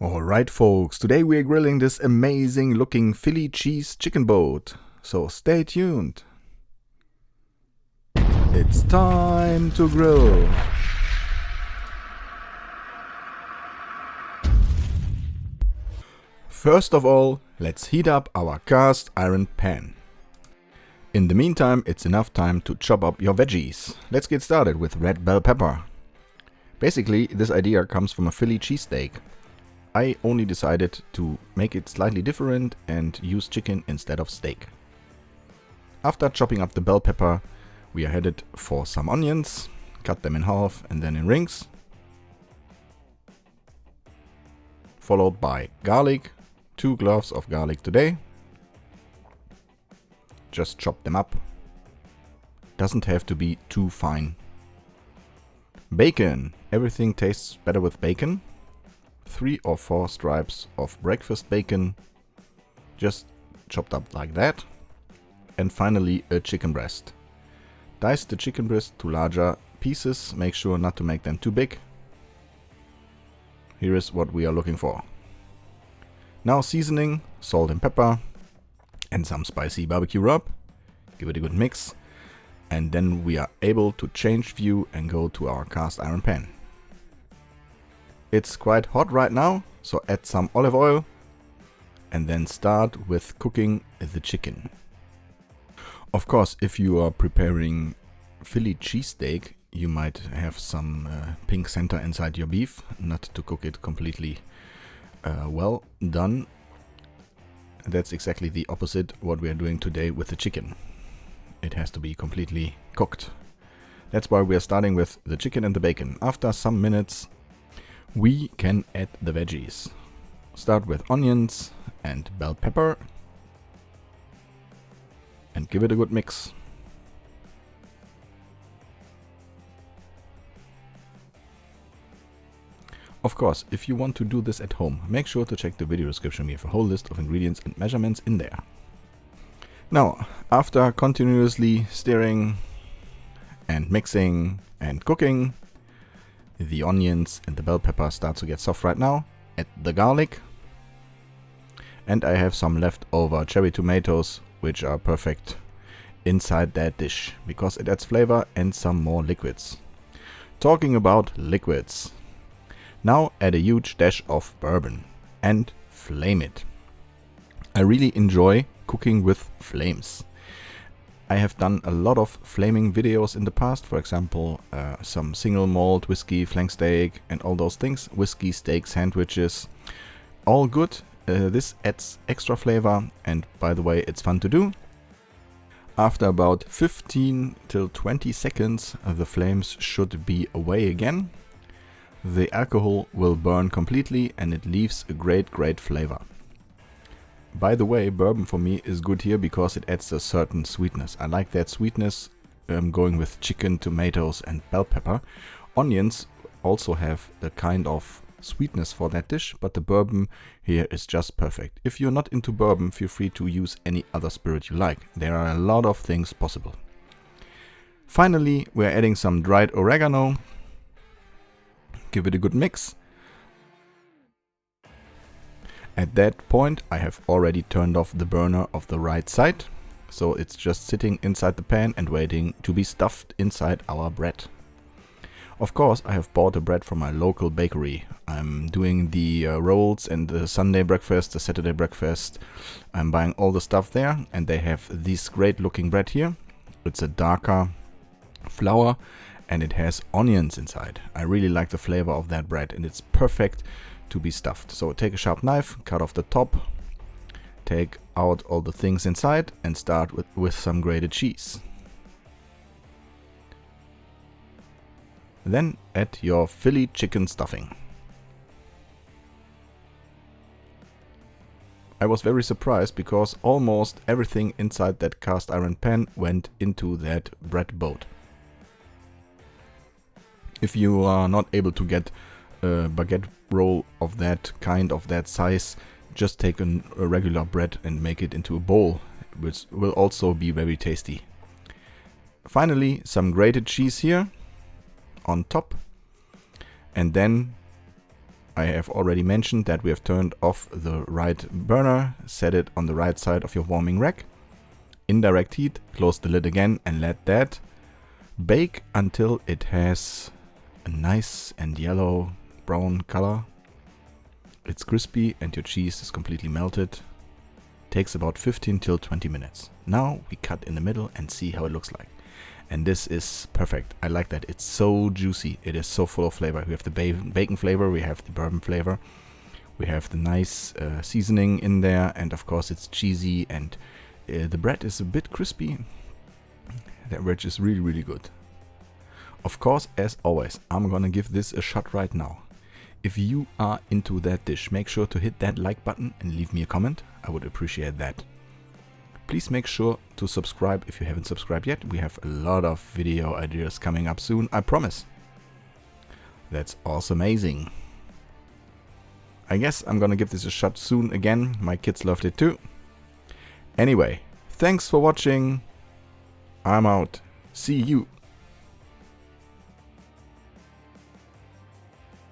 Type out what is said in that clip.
Alright folks, today we are grilling this amazing looking Philly cheese chicken boat. So stay tuned. It's time to grill. First of all, let's heat up our cast iron pan. In the meantime, it's enough time to chop up your veggies. Let's get started with red bell pepper. Basically, this idea comes from a Philly cheesesteak. I only decided to make it slightly different and use chicken instead of steak. After chopping up the bell pepper, we are headed for some onions, cut them in half and then in rings. Followed by garlic, 2 cloves of garlic today. Just chop them up. Doesn't have to be too fine. Bacon. Everything tastes better with bacon. 3 or 4 stripes of breakfast bacon, just chopped up like that. And finally a chicken breast. Dice the chicken breast to larger pieces, make sure not to make them too big. Here is what we are looking for. Now seasoning, salt and pepper, and some spicy barbecue rub. Give it a good mix. And then we are able to change view and go to our cast iron pan. It's quite hot right now, so add some olive oil and then start with cooking the chicken. Of course, if you are preparing Philly cheesesteak, you might have some pink center inside your beef, not to cook it completely well done. That's exactly the opposite what we are doing today with the chicken. It has to be completely cooked. That's why we are starting with the chicken and the bacon. After some minutes, we can add the veggies. Start with onions and bell pepper and give it a good mix. Of course, if you want to do this at home, make sure to check the video description. We have a whole list of ingredients and measurements in there. Now, after continuously stirring and mixing and cooking, the onions and the bell pepper start to get soft right now. Add the garlic. And I have some leftover cherry tomatoes, which are perfect inside that dish, because it adds flavor and some more liquids. Talking about liquids. Now add a huge dash of bourbon and flame it. I really enjoy cooking with flames. I have done a lot of flaming videos in the past, for example, some single malt whiskey flank steak and all those things, whiskey steak sandwiches, all good. This adds extra flavor and, by the way, it's fun to do. After about 15 till 20 seconds, the flames should be away again. The alcohol will burn completely and it leaves a great flavor. By the way, bourbon for me is good here because it adds a certain sweetness. I like that sweetness going with chicken, tomatoes and bell pepper. Onions also have a kind of sweetness for that dish, but the bourbon here is just perfect. If you're not into bourbon, feel free to use any other spirit you like. There are a lot of things possible. Finally, we're adding some dried oregano. Give it a good mix. At that point, I have already turned off the burner of the right side, so it's just sitting inside the pan and waiting to be stuffed inside our bread. Of course, I have bought the bread from my local bakery. I'm doing the rolls and the Sunday breakfast, the Saturday breakfast. I'm buying all the stuff there, and they have this great looking bread here. It's a darker flour and it has onions inside. I really like the flavor of that bread and it's perfect to be stuffed. So take a sharp knife, cut off the top, take out all the things inside and start with some grated cheese. Then add your Philly chicken stuffing. I was very surprised because almost everything inside that cast iron pan went into that bread boat. If you are not able to get a baguette roll of that kind, of that size, just take a regular bread and make it into a bowl, which will also be very tasty. Finally, some grated cheese here on top, and then I have already mentioned that we have turned off the right burner, set it on the right side of your warming rack. Indirect heat, close the lid again and let that bake until it has a nice and yellow brown color. It's crispy and your cheese is completely melted. Takes about 15 till 20 minutes. Now we cut in the middle and see how it looks like. And this is perfect. I like that. It's so juicy. It is so full of flavor. We have the bacon flavor, we have the bourbon flavor, we have the nice seasoning in there, and of course it's cheesy, and the bread is a bit crispy, which is really, really good. Of course, as always, I'm gonna give this a shot right now. If you are into that dish, make sure to hit that like button and leave me a comment. I would appreciate that. Please make sure to subscribe if you haven't subscribed yet. We have a lot of video ideas coming up soon, I promise. That's also amazing. I guess I'm gonna give this a shot soon again. My kids loved it too. Anyway, thanks for watching. I'm out. See you.